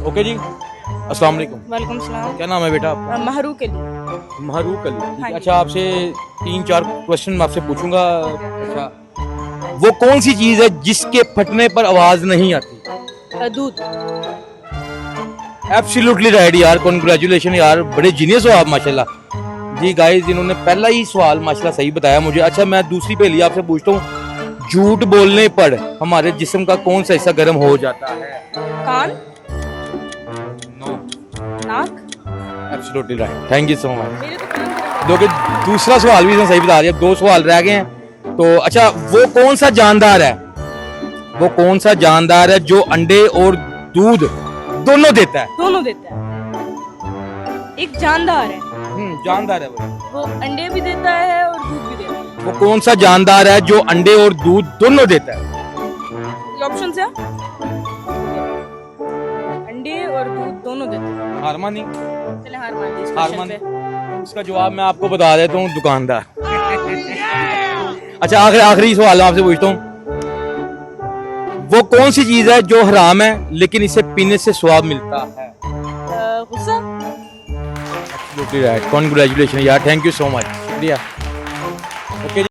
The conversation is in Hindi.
ओके जी, अस्सलाम वालेकुम। वालेकुम सलाम। क्या नाम है बेटा आपका? महरूक अली। महरूक अली। ठीक हाँ है। जी। अच्छा, आपसे 3-4 क्वेश्चन मैं आपसे पूछूंगा। अच्छा, वो कौन सी चीज़ है जिसके फटने पर आवाज़ नहीं आती? दूध। एब्सोल्युटली राइट यार, कॉन्ग्रेचुलेशन यार, बड़े जीनियस हो आप माशाल्लाह। जी गाइस, इन्होंने पहला ही सवाल माशाल्लाह सही बताया मुझे। अच्छा, मैं दूसरी पहेली आपसे पूछता हूँ, झूठ बोलने पर हमारे जिस्म का कौन सा हिस्सा गर्म हो जाता है? कान। नो। नाक। Absolutely right, thank you so much. मेरे तो कान जो कि दूसरा सवाल भी इसने सही बता दिया। 2 सवाल रह गए हैं। तो अच्छा, वो कौन सा जानदार है, वो कौन सा जानदार है जो अंडे और दूध दोनों देता है? दोनों देता है। एक जानदार है, जानदार है वो अंडे भी देता है और दूध भी देता है। वो कौन सा जानदार है जो अंडे और दूध दोनों देता है? ये ऑप्शन है, अंडे और दूध दोनों देता है। हार मानी? चले हार मान ली इस हार क्वेश्चन मान। पे। इसका जवाब मैं आपको बता देता हूँ, दुकानदार। अच्छा, आखिरी सवाल आपसे पूछता हूँ, वो कौन सी चीज है जो हराम है लेकिन इसे पीने से स्वाद मिलता है? गुस्सा। Absolutely right. Congratulations यार, थैंक यू सो मच, शुक्रिया। ओके।